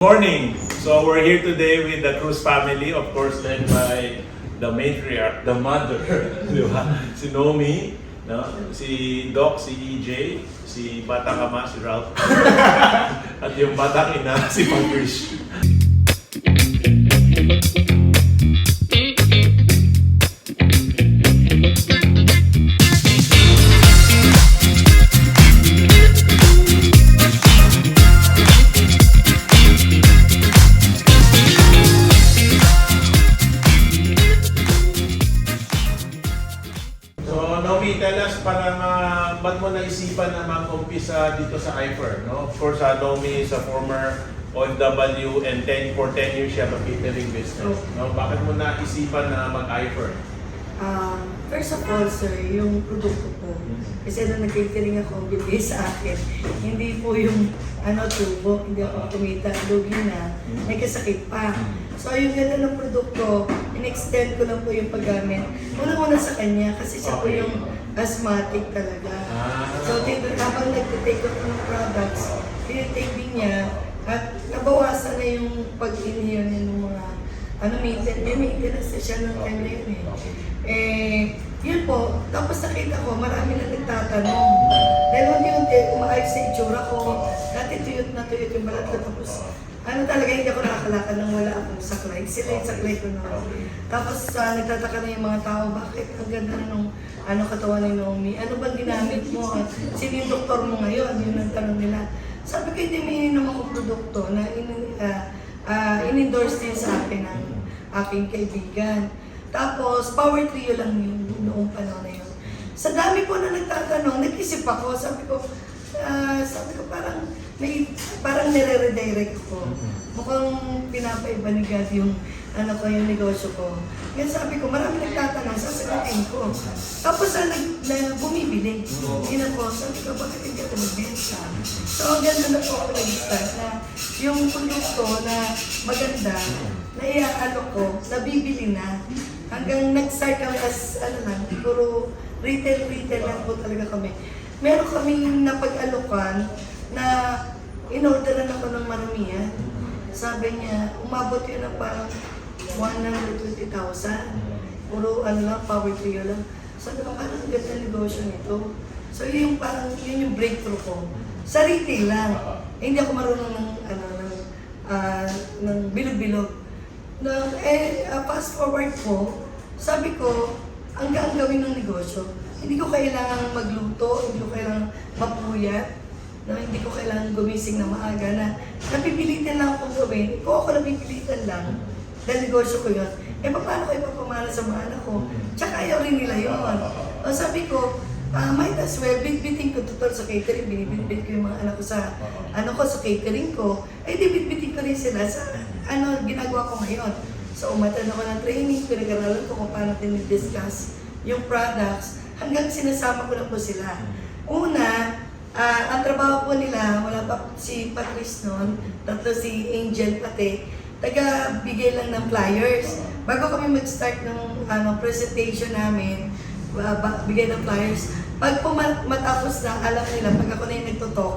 Morning! So we're here today with the Cruz family, of course led by the matriarch, the mother, di ba? Si Nomi, no? Si Doc, si EJ, si Batang Ama, si Ralph, at yung Batang Ina, si Pang Krish. Tell us parang ba't mo naisipan na mag-umpisa dito sa IFER, no? Of course, Nomi is a former OFW and for 10 years siya mag-catering business. No? Bakit mo naisipan na mag-IFER? First of all, sir, yung produkto ko. Kasi nung nag-catering ako, binigay sa akin. Hindi po yung tubo, hindi ako kumita, lugi na, may kasakit pa. So yung ganda ng produkto, in-extend ko lang po yung paggamit. Una-una sa kanya kasi siya po yung asthmatic talaga. So habang nag-take ako ng products, tinitake din niya at nabawasan na yung pag-inhale niya ng mga maintenance na siya ng time na yun yun po, tapos nakita ko, marami na nagtatanong. Dahil unti-unti, umaayos sa itsura ko. Dati tuyot na tuyot yung balat ko. Tapos, talaga hindi ako nakakalakad nang wala akong saklay. Sila yung saklay ko na. Tapos, nagtataka na yung mga tao, bakit ang ganda na nung katawan ni Nomi? Ano bang ginamit mo? Sino yung doktor mo ngayon? Yun ang tanong nila. Sabi ko, hindi may ininom akong produkto na in-endorse din sa akin ng aking kaibigan. Tapos, power trio lang yun noong panahon na yun. Sa dami po na nagtatanong, nag-isip ako, sabi ko parang nire-redirect ko. Mukhang pinapaiba ni God yung yung negosyo ko. Kaya sabi ko, marami nagtatanong, sasagutin ko. Tapos bumibili. Yun ako, sabi ko, bakit hindi ako magbenta? So, ganda na po ako nag-start na yung produkto na maganda, na iaalok ko, nabibili na. Hanggang nag-start kami as, puro retail lang po talaga kami. Meron kaming napag-alokan na in-orderan ako ng maramihan. Sabi niya, umabot yun ng parang 120,000. Puro power trio lang. Sabi ko, parang ganda negosyo nito. So yun yung breakthrough ko. Sa retail lang. Hindi ako marunong ng bilog-bilog. Fast forward po, sabi ko, ang gawin ng negosyo. Hindi ko kailangan magluto, hindi ko kailangan mapuyat, hindi ko kailangan gumising na maaga na napipilitan lang akong gawin. Kung ako napipilitan lang, dahil negosyo ko yun, paano ko ipapamana sa mga anak ko? Tsaka ayaw rin nila yun. Sabi ko, might as well, bitbitin ko total sa catering, binibitbit ko yung mga anak ko sa sa catering ko, di bitbitin ko rin sila sa ginagawa ko ngayon. So, umatan ako ng training, pinag-aralan ko kung paano discuss yung products, hanggang sinasama ko na po sila. Una, ang trabaho po nila, wala pa si Patrice noon, tatlo si Angel pati, taga-bigay lang ng flyers. Bago kami mag-start ng presentation namin, bigay ng flyers. Pag matapos na, alam nila, pag ako na yung nagtutok,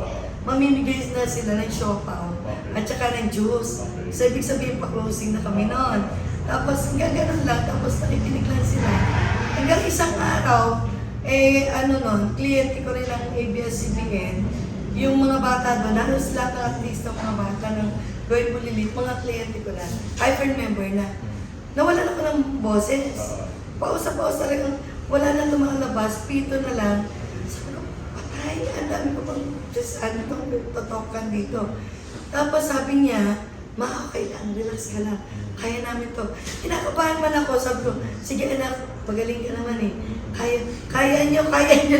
mamimigay na sila ng siopaw at saka ng juice. So, ibig sabihin, pa-closing na kami noon. Tapos, hanggang ganun lang, tapos nakikinig lang sila. Hanggang isang araw, kliyente ko rin ng ABS-CBN, yung mga bata doon, halos lahat ng artista, mga bata ng Gawin Mo Lilit, mga kliyente ko na, IFER member na. Nawalan ako ng boses. Pausa-pausa talagang wala na lumalabas, pito na lang. Sabi ko, patay, ang dami ko pang totokan dito. Tapos sabi niya, okay lang, relax ka lang. Kaya namin to. Kinakabahan man ako, sabi ko, sige anak, magaling ka naman Kaya niyo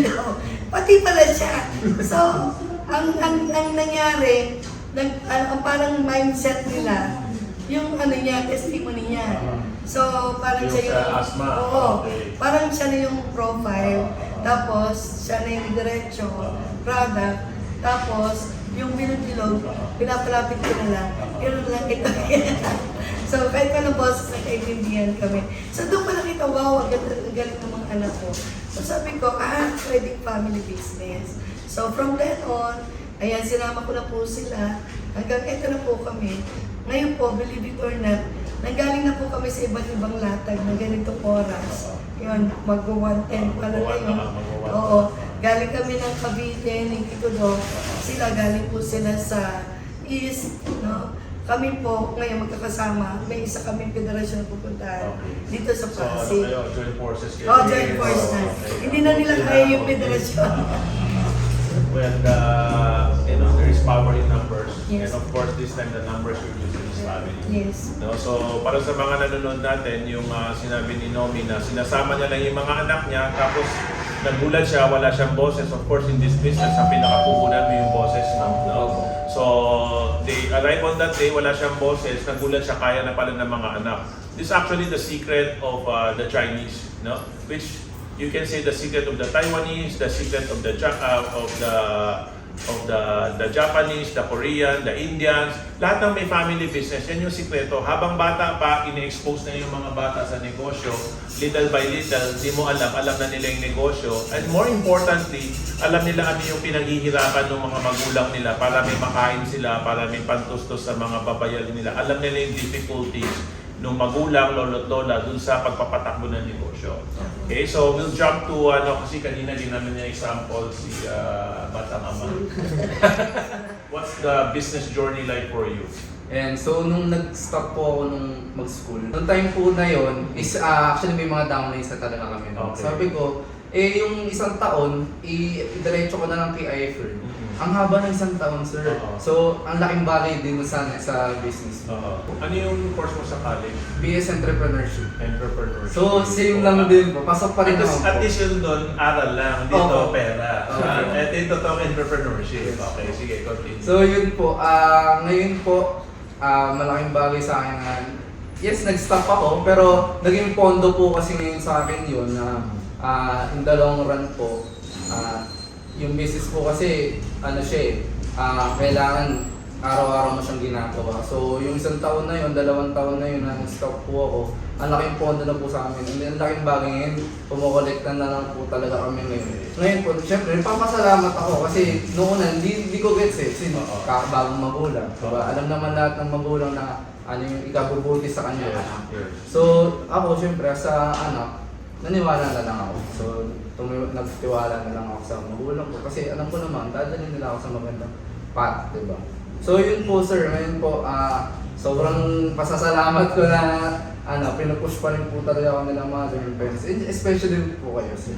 daw. Pati pala siya. So, ang nangyari, parang mindset nila, yung testimony niya. So, parang siya yung asthma. Oo. Parang siya na yung profile. Tapos, siya na yung diretso, product. Tapos, yung bilog-bilog, pinapalapit ko na lang. Ganun lang ito. So, kahit pa ng boses, nagkaintindihan kami. So, doon pa nakita, wow, ang galing ng mga anak ko. So, sabi ko, pwedeng family business. So, from then on, ayan, sinama ko na po sila. Hanggang eto na po kami. Ngayon po, believe it or not, nanggaling na po kami sa iba't ibang latag ng ganitong oras. Yun, mag-110 pa na ngayon. Oo. Galing kami ng Cavite, ng Kikudo. Sila galing po sila sa East, no? Kami po, ngayon magkakasama, may isa kaming federasyon na pupuntahan dito sa So, ano Pasig. kayo? Joint forces kayo? Oh, joint force na. Hindi na nila kaya yung federasyon. Well, there is power in numbers. Yes. And of course, this time the numbers will use in this family. Yes. No, so para sa mga nanonood natin, yung sinabi ni Nomi na sinasama niya lang yung mga anak niya, tapos nagulat siya, wala siyang boses. Of course, in this business, ang pinakapupunan mo yung boses. No? So, they arrive on that day, wala siyang boses, nagulat siya, kaya na pala ng mga anak. This is actually the secret of the Chinese, no? Which you can say the secret of the Taiwanese, the secret of the Japanese, the Korean, the Indians, lahat ng may family business, yan yung sikreto. Habang bata pa, ine-expose na yung mga bata sa negosyo, little by little, di mo alam na nila yung negosyo. And more importantly, alam nila ano yung pinaghihirapan ng mga magulang nila para may makain sila, para may pantustos sa mga babayaran nila. Alam nila yung difficulties ng magulang, lolo't lola, dun sa pagpapatakbo ng negosyo. Okay, so we'll jump to, kasi kanina din namin yung example si Batang Ama. What's the business journey like for you? And so, nung nag-stop po ako nung mag-school, nung time po na yon is actually may mga downlines na talaga kami. No? Okay. Sabi ko, yung isang taon, i-diretso ko na lang kay iFern. Ang haba ng isang taon, sir. Oo. So, ang laking bagay din sa business. Ano yung course mo sa college? BS Entrepreneurship. Entrepreneurship. So, same lang din po. Pasok pa rin ako. At least yun doon, aral lang. Dito, Oo. pera. Okay. At ito to entrepreneurship. Okay, sige, continue. So, yun po. Ngayon po, malaking bagay sa akin na, yes, nag-stop ako, pero naging pondo po kasi ngayon sa akin yun na in the long run po, yung business po kasi, kailangan araw-araw mo siyang ginagawa. So, yung isang taon na yun, 2 taon na yun na nag-stop po ako, ang laking pondo na po sa amin. And then, ang laking bagay ngayon, kumukolekta na lang po talaga kami ngayon. Ngayon po, syempre, nagpapasalamat ako kasi noon na, hindi ko gets sino bagong magulang. Diba? Alam naman lahat ng magulang na ano yung ikabubuti sa kanya. Yes. So, ako syempre sa anak, naniwala na lang ako. So, nagtiwala na lang ako sa magulang ko. Kasi alam ko naman, dadalhin nila ako sa magandang path, diba? So, yun po sir, ngayon po, sobrang pasasalamat ko na pinupush pa rin po talaga ako nilang mga dream parents. Especially po kayo, sir.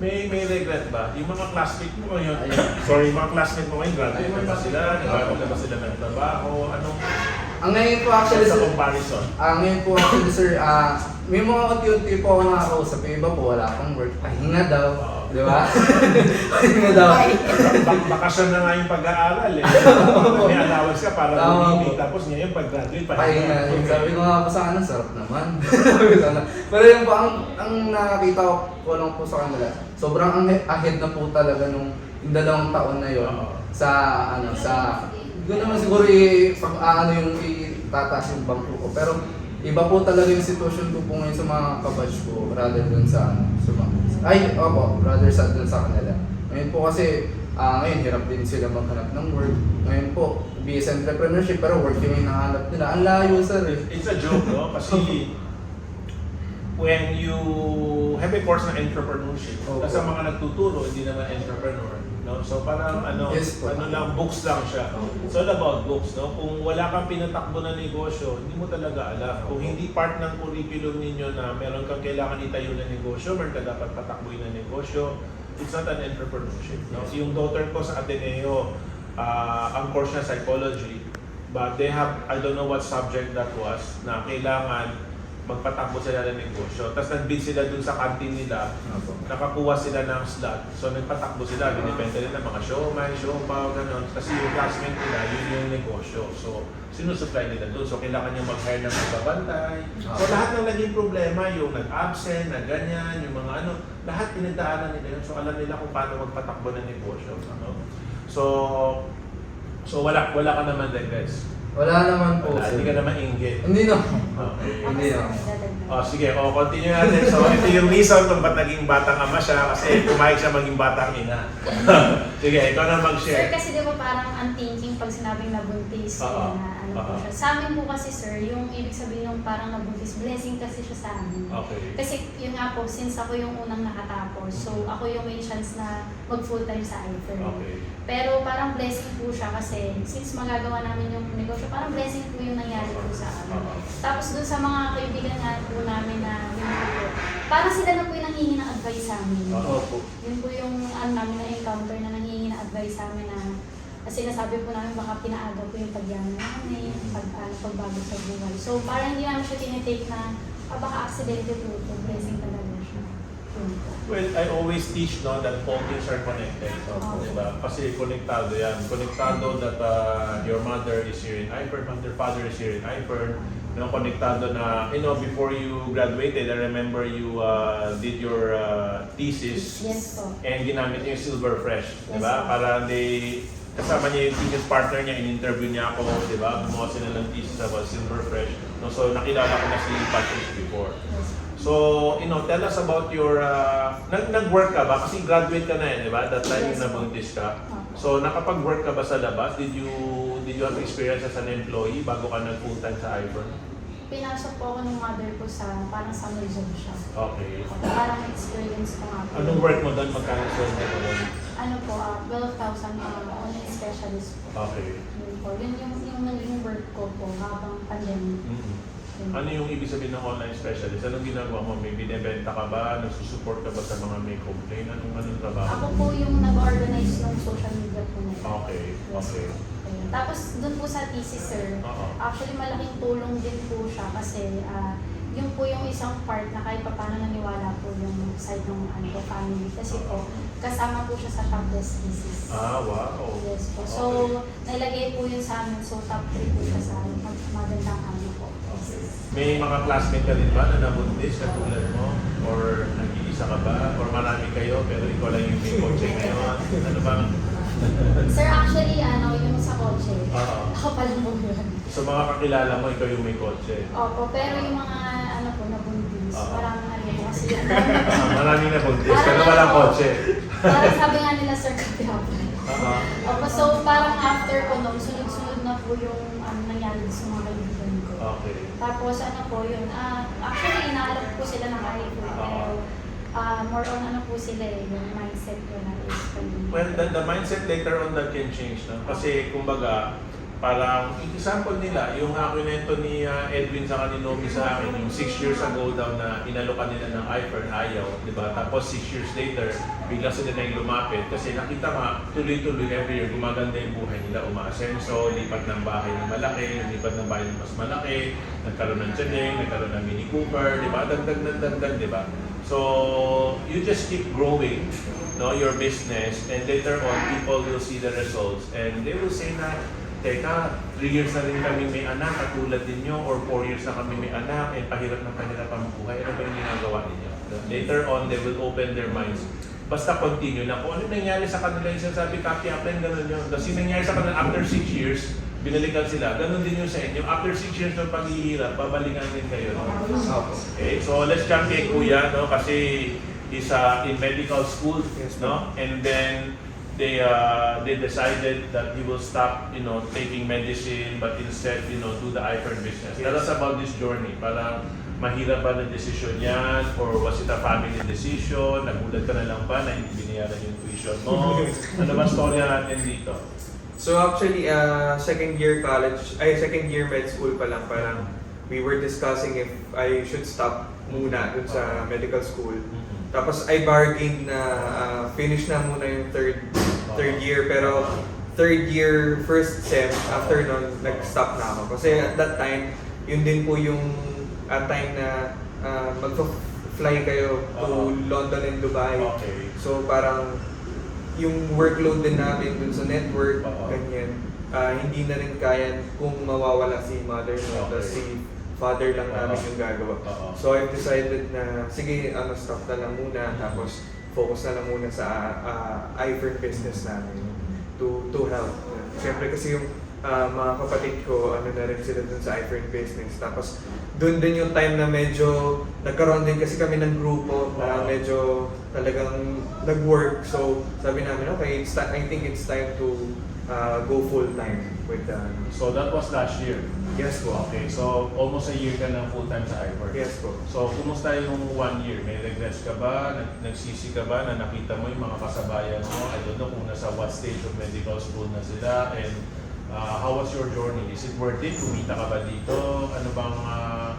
May regret ba? Yung mga classmate mo ngayon, yung mga classmate mo ngayon, graduate na ba sila? Nagbago na ba sila ng trabaho? Anong Ang ngayon po actually, sa sir, comparison? ngayon po actually, sir, may mga unti-unti po ako nakakausap. Yung iba po, wala akong work. Pahinga daw. Di ba? Pahinga daw. Bakasyon na nga yung pag-aaral eh. May allowance ka para lumibig. Tapos ngayon pag-graduate, Pahinga. Yung sabi ko nga po sa kanila, sarap naman. Pero yung po, ang nakakita ko lang po sa kanila, sobrang ahead na po talaga nung 2 taon na yun. Hindi ko naman siguro yung itataas yung bangko ko. Pero iba po talaga yung sitwasyon ko po ngayon sa mga kabatch ko rather dun sa rather dun sa kanila. Ngayon po kasi, ngayon hirap din sila maghanap ng work. Ngayon po, BS Entrepreneurship pero work yung hinahanap nila. Ang layo sir. It's a joke, no? Kasi when you have a course na entrepreneurship, kasi ang mga nagtuturo, hindi naman entrepreneur. No? So parang Yes, po. lang, books lang siya. It's all about books. No? Kung wala kang pinatakbo na negosyo, hindi mo talaga alam. Kung hindi part ng curriculum ninyo na meron kang kailangan itayo na negosyo, meron ka dapat patakboy na negosyo, it's not an entrepreneurship. No? So, yung daughter ko sa Ateneo, ang course niya psychology, but they have, I don't know what subject that was, na kailangan magpatakbo sila ng negosyo. Tapos nag-bid sila dun sa canteen nila, nakakuha sila ng slot. So nagpatakbo sila, dinipende rin ng mga showman, showbow, gano'n. Kasi yung classmate nila, yun yung negosyo. So sinusupply nila dun. So kailangan nyo mag-hire ng magbabantay. So lahat ng naging problema, yung nag-absent, na ganyan, yung mga lahat pinagdaanan nila yun. So alam nila kung paano magpatakbo ng negosyo. So wala ka naman regrets. Wala naman po, Wala, sir. hindi ka naman inggit. Hindi na. Okay. Hindi na. Sige, continue natin. So, ito yung reason kung ba't naging batang ama siya kasi pumayag siya maging batang ina. Sige, ikaw na Sir, mag-share. kasi di ba parang ang thinking pag sinabing nabuntis, Oo. na ano po Oo. siya. Sa amin po kasi sir, yung ibig sabihin ng parang nabuntis, blessing kasi siya sa amin. Okay. Kasi yun nga po, since ako yung unang nakatapos, so ako yung may chance na mag full time sa IFER. Okay. Pero parang blessing po siya kasi since magagawa namin yung negosyo, parang blessing po yung nangyari po sa amin. Oo. Tapos dun sa mga kaibigan nga po namin na yun po, parang sila na po yung nanghihingi ng advice sa amin. Oo. Opo. Yun po yung namin na-encounter na nanghihingi ng advice sa amin na kasi nasabi po namin baka pinaaga po yung pagyaman namin, pagbago sa buhay. So parang hindi namin siya tinitake na baka aksidente po ito, blessing talaga siya. Yun po. Well, I always teach that all things are connected. Diba? Kasi konektado yan. Konektado that your mother is here in IFER, your father is here in IFER. Konektado na, before you graduated, I remember you did your thesis. Yes po. And ginamit niya yung Silver Fresh. Yes, Diba? po. Para kasama niya yung thesis partner niya, in-interview niya ako, diba? Gumawa sila ng thesis about Silver Fresh. So, nakilala ko na si Patrick before. Yes. So, tell us about your, nag-work ka ba? Kasi graduate ka na di ba? That time Yes, yung nabuntis ka. Opo. So, nakapag-work ka ba sa labas? Did you have experience as an employee bago ka nag-full-time sa IFER? Pinasok po ako ng mother ko sa parang summer job siya. Okay. Parang experience ko nga po. Anong work mo doon? Magkano sweldo mo doon? Ano po, 12,000 online specialist po. Okay. Yun po. Yun yung naging work ko po habang pandemic. Mhm. Yun. Ano yung ibig sabihin ng online specialist? Anong ginagawa mo? May binibenta ka ba? Nagsusupport ka ba sa mga may complaint? Anong trabaho? Ako po yung nag-organize ng social media po na yun. Okay. Okay. Ayun. Tapos doon po sa thesis, sir, Oo. actually malaking tulong din po siya kasi yun po yung isang part na kahit paano naniwala po yung side ng family. Kasi po, kasama po siya sa top desk thesis. Wow. Yes po. So, Okay. nailagay po yun sa amin. So, top 3 po siya sa magandang ano po. Okay. May mga classmate ka din ba na nabuntis katulad mo? Or nag-iisa ka ba? Or marami kayo pero ikaw lang yung may kotse ngayon? Ano bang? Sir, actually, yung sa kotse, Oo. ako pa lang po yun. So mga kakilala mo, ikaw yung may kotse? Opo, pero yung mga nabundis, Oo. parang kasi Maraming nabuntis pero walang kotse. parang sabi nga nila, sir, kapyapan. Oo. Opo, so parang after ko nung sunod-sunod na po yung nangyari sa mga kaibigan ko. Okay. Tapos po yun, actually inaalap po sila ng IFER, pero more on po sila yung mindset ko na is Well, the mindset later on that can change. No? Kasi kumbaga, parang example nila, yung kwento ni Edwin sa Nomi sa akin, yung 6 years ago daw na inalokan nila ng IFER, ayaw, di ba? Tapos 6 years later, bigla sila na yung lumapit kasi nakita nga, tuloy-tuloy every year, gumaganda yung buhay nila, umaasenso, lipat ng bahay ng malaki, lipat ng bahay ng mas malaki, nagkaroon ng Chaneng, nagkaroon ng Mini Cooper, di ba? Dagdag, di ba? So, you just keep growing your business and later on, people will see the results and they will say na, teka, 3 years na rin kami may anak, katulad ninyo, or 4 years na kami may anak, and pahirap ang buhay. Ano ba yung ginagawa ninyo? Later on, they will open their minds. Basta continue na kung ano nangyari sa kanila yung sinasabi, copy apply, ganun yun. Tapos yung nangyari sa kanila after 6 years, binalikan sila. Ganun din yung sa inyo. After 6 years ng paghihirap, babalikan din kayo. No? Okay, so let's jump kay Kuya, no? Kasi he's in medical school, Yes, no? And then they decided that he will stop, taking medicine, but instead, do the IFER business. Tell us about this journey. Parang mahirap ba na decision yan? Or was it a family decision? Nagulat ka na lang ba na hindi binayaran yung tuition mo? Ano ba storya natin dito? So actually, second year med school pa lang, parang we were discussing if I should stop muna dun sa medical school. Tapos I bargained na finish na muna yung third year, pero third year, first sem, after nun, nag-stop na ako. Kasi at that time, yun din po yung time na mag-fly kayo to London and Dubai. Okay. So parang yung workload din namin dun sa network, ganyan, hindi na rin kaya kung mawawala si mother mo, Okay. tapos si father lang namin yung gagawa. So I've decided na, sige, stop na lang muna, tapos focus na lang muna sa IFER business namin to help. Siyempre kasi yung mga kapatid ko, ano na rin sila dun sa iFern business. Tapos dun din yung time na medyo nagkaroon din kasi kami ng grupo na medyo talagang nag-work. So sabi namin, okay, I think it's time to go full time with the... So that was last year. Yes po. Okay, so almost a year ka na full-time sa iFern. Yes po. So, kumusta yung 1 year? May regrets ka ba? Nagsisi ka ba na nakita mo yung mga kasabayan mo? I don't know kung nasa what stage of medical school na sila. And how was your journey? Is it worth it? Kumita ka ba dito? Ano bang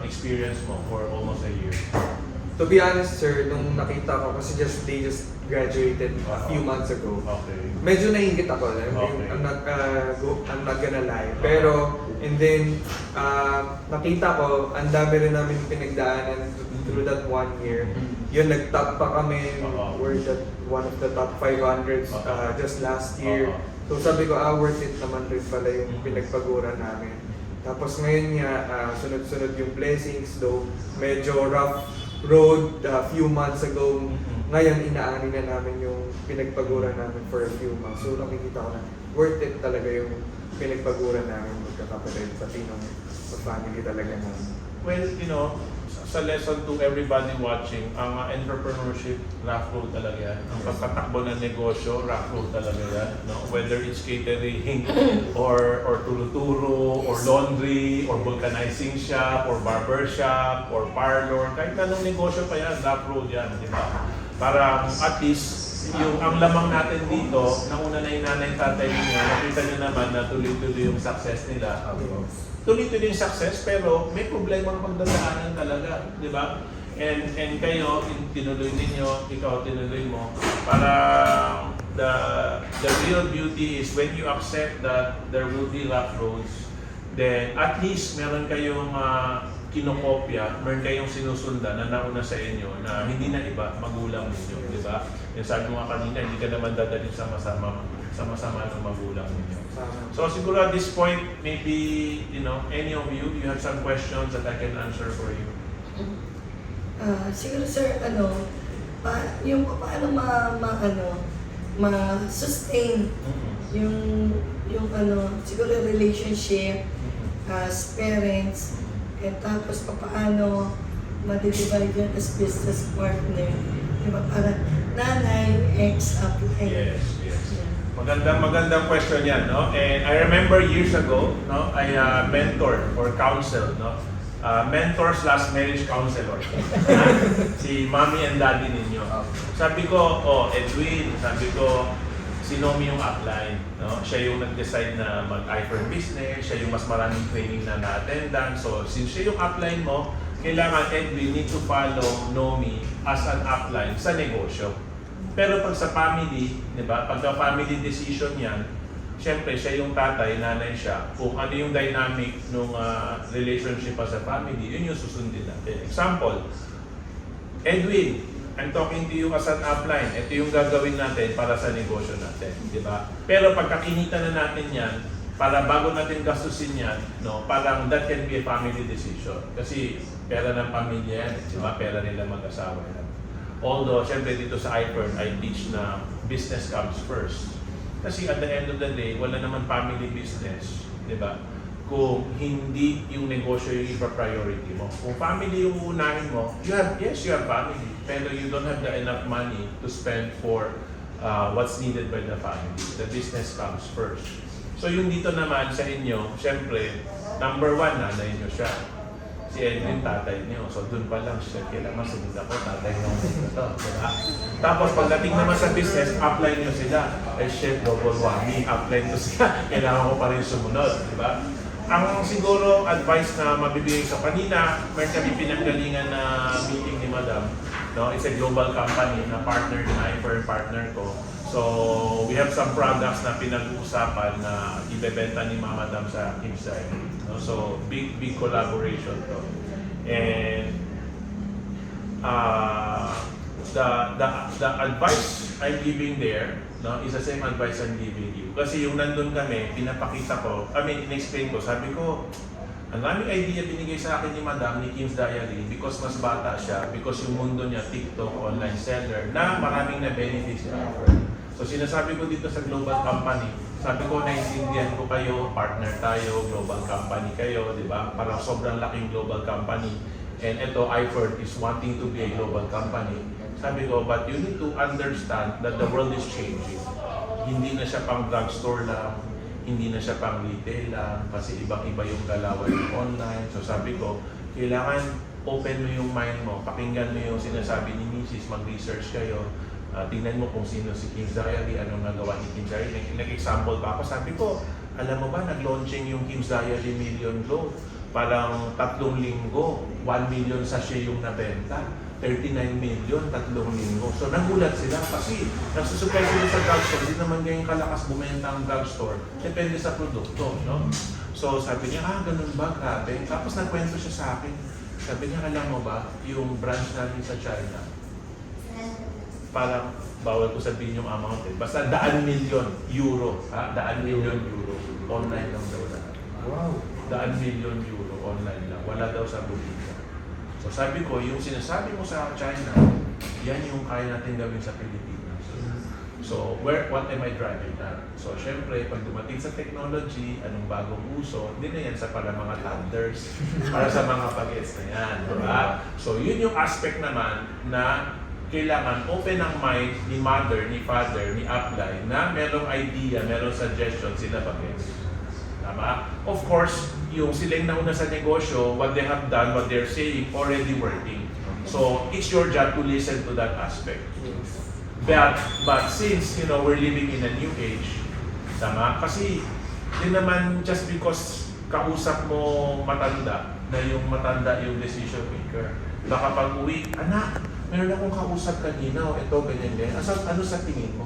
experience mo for almost a year? To be honest, sir, nung nakita ko, kasi they just graduated a few months ago. Okay. Medyo nainggit ako. Okay. I'm not gonna lie. Pero, and then, nakita ko, ang dami rin namin pinagdaanan through that 1 year. Yun, nag-top pa kami. We're one of the top 500s just last year. So sabi ko, worth it naman rin pala yung pinagpaguran namin. Tapos ngayon nga, sunod-sunod yung blessings, though medyo rough road a few months ago. Ngayon, inaani na namin yung pinagpaguran namin for a few months. So nakikita ko na worth it talaga yung pinagpaguran namin magkakapatid, pati ng family talaga namin. Well, you know, sa lesson to everybody watching, ang entrepreneurship, rough road talaga yan. Ang pagpatakbo ng negosyo, rough road talaga yan. No? Whether it's catering, or turo-turo, or laundry, or vulcanizing shop, or barber shop, or parlor, kahit anong negosyo pa yan, rough road yan, di ba? Para at least, yung ang lamang natin dito, nauna na yung nanay tatay niya, nakita nyo naman na tuloy-tuloy yung success nila. Tuloy-tuloy yung success, pero may problema ng pagdadaanan talaga, di ba? And kayo, tinuloy ninyo, ikaw tinuloy mo, para the real beauty is when you accept that there will be rough roads, then at least meron kayong kinokopya, meron kayong sinusundan na nauna sa inyo na hindi na iba, magulang ninyo, di ba? Yung sabi mo nga kanina, hindi ka naman dadalhin sa masama ng magulang ninyo. So siguro at this point, maybe, you know, any of you have some questions that I can answer for you. Siguro sir, yung paano ma-sustain yung siguro relationship as parents, and tapos paano ma-divide yan as business partner, diba? Para nanay, ex-upline. Yes. Magandang question yan, no? And I remember years ago, no, I mentored or counseled, no? Mentor/marriage counselor. Si mommy and daddy ninyo. Sabi ko, Edwin, si Nomi yung upline, no? Siya yung nag-decide na mag-iFern business, siya yung mas maraming training na na-attendan. So, since siya yung upline mo, kailangan, Edwin, need to follow Nomi as an upline sa negosyo. Pero pag sa family, di ba, pagka family decision yan, syempre siya yung tatay, nanay siya. Kung ano yung dynamic ng relationship as a family, yun yung susundin natin. Example, Edwin, I'm talking to you as an upline. Ito yung gagawin natin para sa negosyo natin, di ba? Pero pagka kinita na natin yan, para bago natin gastusin yan, no, parang that can be a family decision. Kasi pera ng pamilya yan, di ba? Pera nila mag-asawa yan. Although, syempre dito sa iFern, I teach na business comes first. Kasi at the end of the day, wala naman family business, di ba? Kung hindi yung negosyo yung ipa-priority mo. Kung family yung uunahin mo, you have family, pero you don't have enough money to spend for what's needed by the family. The business comes first. So yung dito naman sa inyo, syempre, number 1, nanay nyo siya. Si Edwin, tatay niyo. So doon pa lang siya, kailangan sumunod ako, tatay niyo ito. Diba? Tapos pagdating naman sa business, upline niyo sila. Chef, double whammy, upline ko sila. Kailangan ko pa rin sumunod. Diba? Ang siguro advice na mabibigay sa kanina, meron kami pinanggalingan na meeting ni Madam. No? It's a global company na partner ni iFern, partner ko. So, we have some products na pinag-uusapan na ibebenta ni Madam sa Kimsay. No? So, big collaboration to. And the advice I'm giving there, no, is the same advice I'm giving you. Kasi yung nandun kami, pinapakita ko, in-explain ko, sabi ko, ang daming idea binigay sa akin ni Madam, ni Kim's Diary, because mas bata siya, because yung mundo niya, TikTok, online seller, na maraming na benefits niya. So sinasabi ko dito sa global company, Sabi ko, naiintindihan ko kayo, partner tayo, global company kayo, di ba? Parang sobrang laking global company. And ito, iFord is wanting to be a global company. Sabi ko, but you need to understand that the world is changing. Hindi na siya pang drugstore lang, hindi na siya pang retail lang, kasi ibang-iba yung galawan ng online. So sabi ko, kailangan open mo yung mind mo, pakinggan mo yung sinasabi ni Mrs., mag-research kayo, tingnan mo kung sino si Kim's Diary, anong nagawa ni Kim's Diary. Nag-example pa ako, sabi ko, alam mo ba, nag-launching yung Kim's Diary Million Glow. Parang 3 linggo, 1 million sachet yung nabenta. 39 million, 3 linggo. So nagulat sila kasi nagsusupply sila sa drugstore, hindi naman ganyan kalakas bumenta ang drugstore. Depende sa produkto, no? So sabi niya, ganun ba? Grabe. Tapos nagkwento siya sa akin. Sabi niya, alam mo ba, yung branch natin sa China, parang bawal ko sabihin yung amount eh. Basta 100 million euro. 100 million euro. Online lang daw na. Wow. 100 million euro online lang. Wala daw sa Bolivia. So sabi ko, yung sinasabi mo sa China, yan yung kaya natin gawin sa Pilipinas. So, what am I driving at? So, syempre, pag dumating sa technology, anong bagong uso, hindi na yan sa para mga thunders, para sa mga bagets na yan. Diba? So, yun yung aspect naman na kailangan open ang mind ni mother, ni father, ni upline na merong idea, merong suggestion sila bagets. Tama? Of course, yung silang nauna sa negosyo, what they have done, what they're saying, already working. So, it's your job to listen to that aspect. But since, we're living in a new age, tama? Kasi, din naman just because kausap mo matanda, na yung matanda yung decision maker. Baka pag uwi, anak, meron akong kausap kanina, ito, ganyan. Ano sa tingin mo?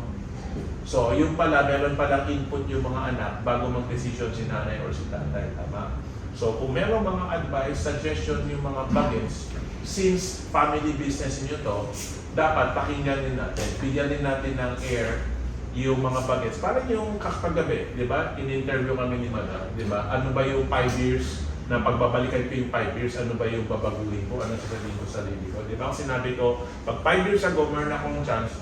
So, yung pala, meron palang input yung mga anak bago mag-decision si nanay or si tatay, tama? So, kung meron mga advice, suggestion yung mga bagets, since family business niyo to, dapat pakinggan din natin, bigyan din natin ng air yung mga bagets. Parang yung kakagabi, di ba? In-interview kami ni Madam, di ba? Ano ba yung 5 years na pagbabalikan ko yung 5 years, ano ba yung babaguhin ko, ano sasabihin ko sa sarili ko. Di ba? Kasi sinabi ko, pag 5 years ago, meron akong chance,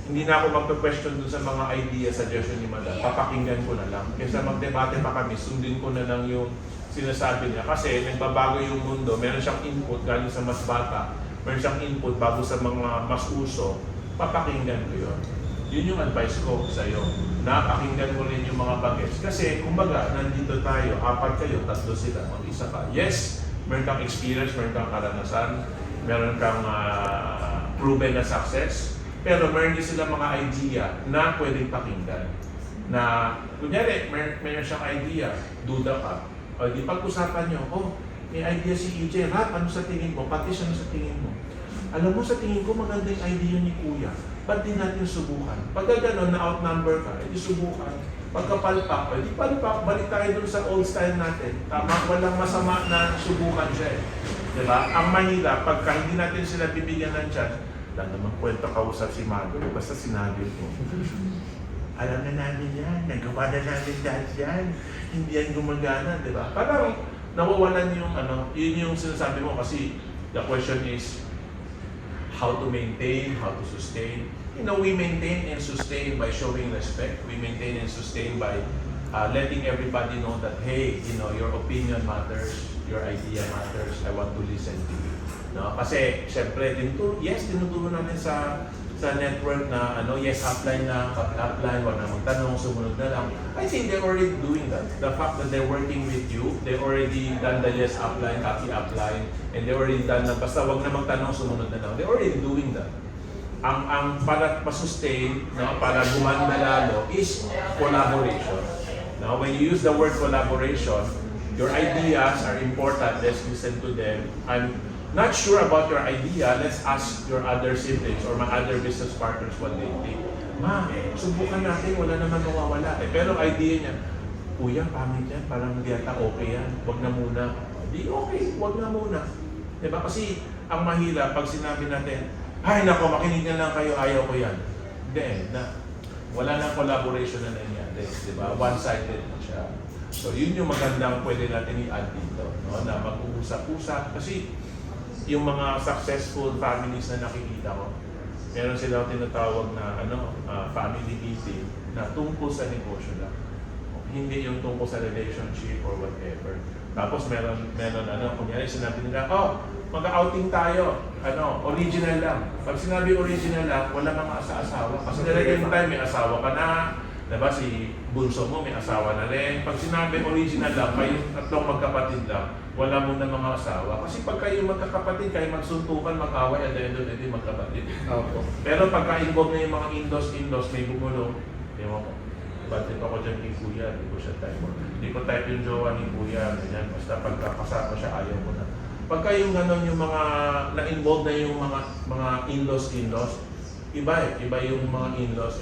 hindi na ako magpe-question dun sa mga idea, suggestion ni Madam. Papakinggan ko na lang. Kaysa magdebate pa kami, sundin ko na lang yung sinasabi niya. Kasi nagbabago yung mundo, meron siyang input galing sa mas bata, meron siyang input bago sa mga mas uso, papakinggan ko yun. Yun yung advice ko sa iyo. Napakinggan mo rin yung mga bagets. Kasi, kumbaga, nandito tayo, 4 kayo, 3 sila, mag-isa ka. Yes, meron kang experience, meron kang karanasan, meron kang proven na success, pero meron din sila mga idea na pwedeng pakinggan. Na, kunyari, meron siyang idea, duda ka, o di pag-usapan nyo, may idea si EJ, ano sa tingin mo? Pati siya sa tingin mo. Alam mo, sa tingin ko, magandang idea ni Kuya. Ba't din natin subukan? Pagka gano'n, na-outnumber ka, edi subukan. Pagkapalpak, edi palpak, balik tayo dun sa old style natin. Tama, walang masama na subukan siya eh. Diba? Ang mahirap, pagka hindi natin sila bibigyan ng chance, lang naman kwento kausap si Mago, basta sinabi ko. Alam na namin yan, nagawa na namin dahil yan. Hindi yan gumagana, di ba? Parang nawawalan yung yun yung sinasabi mo kasi the question is how to maintain, how to sustain. We maintain and sustain by showing respect. We maintain and sustain by letting everybody know that, hey, your opinion matters, your idea matters, I want to listen to you. No? Kasi, syempre, tinuturo namin sa network na yes, upline na, upline, wala namang tanong, sumunod na lang. I think they're already doing that. The fact that they're working with you, they already done the yes upline, copy upline, and they already done na, basta wag na magtanong, sumunod na lang. They're already doing that. Ang para ma-sustain, para gumanda lalo, is collaboration. Now, when you use the word collaboration, your ideas are important, let's listen to them. I'm not sure about your idea, let's ask your other siblings or my other business partners what they think. Ma, subukan natin, wala naman mawawala. Pero idea niya, Kuya, pangit yan, parang hindi yata okay yan, wag na muna. Di okay, wag na muna. Diba? Kasi ang mahirap, pag sinabi natin, ay nako, makinig na lang kayo, ayaw ko yan. Then, wala nang collaboration na nangyari. Diba? One-sided na siya. So yun yung magandang pwede natin i-add dito, na mag-uusap-usap. Kasi yung mga successful families na nakikita ko, meron silang tinatawag na family meeting na tungkol sa negosyo lang. hindi yung tungkol sa relationship or whatever. Tapos meron kunyari sinabi nila, mag-outing tayo, original lang. Pag sinabi original lang, wala mga asa-asawa. Kasi talagang time may asawa ka na, diba si bunso mo may asawa na rin. Pag sinabi original lang, kayong tatlong magkapatid lang, wala mo na mga asawa. Kasi pag kayo magkakapatid, kayo magsuntukan, mag-away, at the end of the day, magkapatid. Opo. Pero pagka-involve na yung mga in-laws, may bumulong, ewan ko, ba't ako dyan kay Kuya, hindi ko siya type. Hindi ko type yung jowa ni Kuya, ganyan. Basta pagkakasama siya, ayaw ko na. Pagka yung gano'n yung mga, na-involve na yung mga in-laws, iba yung mga in-laws.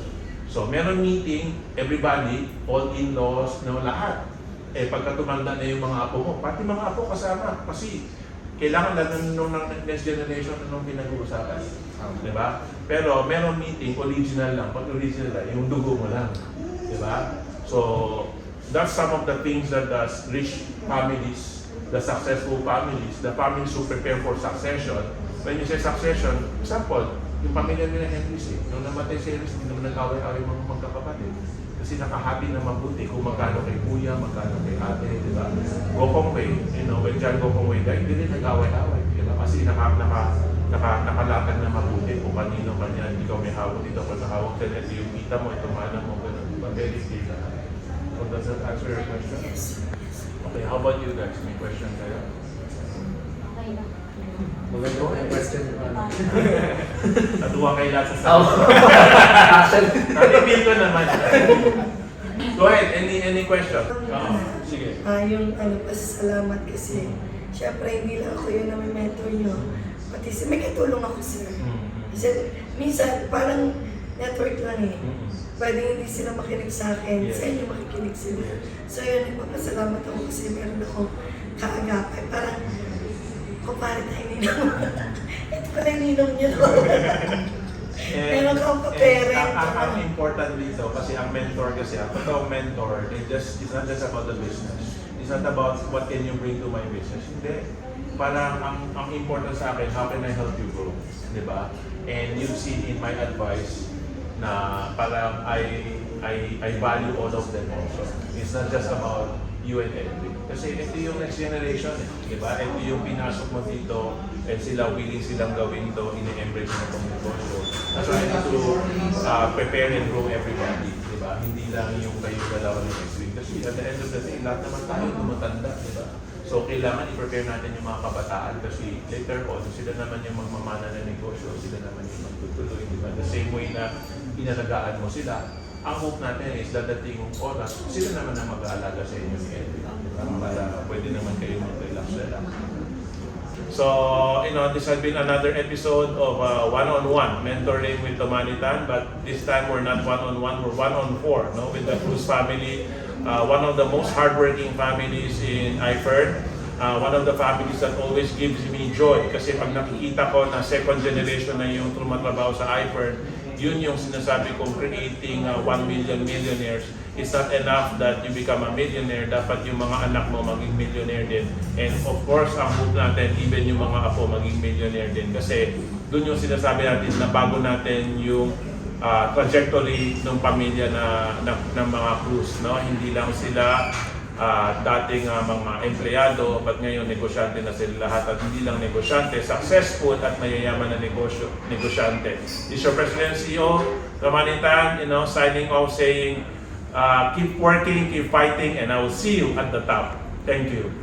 So, meron meeting, everybody, all in-laws, lahat. Pagka tumanda na yung mga apo mo, pati mga apo kasama. Kasi, kailangan lang nung next generation nung pinag-uusapan. Diba? Pero meron meeting, original lang. Pag original lang, yung dugo mo lang. Diba? So, that's some of the things that the rich families, the successful families, the families who prepare for succession. When you say succession, example, yung pamilya nila Henry C. Nung namatay si Henry C, hindi naman nag-away-away mga magkakapatid. Kasi nakahabi na mabuti kung magkano kay kuya, magkano kay ate, di ba? Gokong Wei, when John Gokong Wei died, hindi rin nag-away-away, di ba? Kasi nakalatag na mabuti kung kanino kanya, hindi ka may hawak dito, pag nahawak ka, ito yung kita mo, ito mana mo, gano'n, di ba? Very clear lahat. So does that answer your question? Yes. Okay, how about you guys? May question kayo? Okay lang. Maganda po yung question. Natuwa kayo lahat sa Oh. sabi. Nalipil ko naman. Go ahead, any question? Sige. Yung pasalamat kasi, syempre hindi lang ako yun na may mentor nyo. Pati may katulong ako sir. Kasi minsan parang network lang eh. Pwede hindi sila makinig sa akin, Yes. sa inyo makikinig sila. Yes. So yun, nagpapasalamat ako kasi meron akong kaagapay. Parang, kumpare tayo ninong. Ito pala yung ninong niya. Meron kang pa-parent. Ang important dito, kasi ang mentor kasi, ang totoong mentor, it's not just about the business. It's not about what can you bring to my business. Hindi. Parang ang important sa akin, how can I help you grow? Diba? And you've seen in my advice na parang I value all of them also. It's not just about you and Edwin. Kasi ito yung next generation eh. Diba? Ito yung pinasok mo dito and sila willing silang gawin to, ine-embrace na itong negosyo. Trying to prepare and grow everybody. Diba? Hindi lang yung kayo dalawa ni Edwin. Kasi at the end of the day, lahat naman tayo tumatanda. Diba? So kailangan i-prepare natin yung mga kabataan kasi later on, sila naman yung magmamana ng negosyo, sila naman yung magtutuloy. Diba? The same way na inalagaan mo sila, ang hope natin is dadating yung oras, sila naman ang mag-aalaga sa inyo ni Edwin. Diba? Para pwede naman kayo mag-relax na lang. So, this has been another episode of one-on-one mentoring with Tomanitan, but this time we're not one-on-one, we're one-on-four, no, with the Cruz family, one of the most hardworking families in Iferd, one of the families that always gives me joy kasi pag nakikita ko na second generation na yung tumatrabaho sa Iferd, yun yung sinasabi kong creating 1 million millionaires. It's not enough that you become a millionaire, dapat yung mga anak mo maging millionaire din. And of course, ang hope natin, even yung mga apo maging millionaire din. Kasi dun yung sinasabi natin na bago natin yung trajectory ng pamilya ng mga Cruz. No? Hindi lang sila dating mga empleyado, but ngayon negosyante na sila lahat at hindi lang negosyante, successful at mayayaman na negosyante. This is your President CEO, Tomanitan, signing off saying, keep working, keep fighting, and I will see you at the top. Thank you.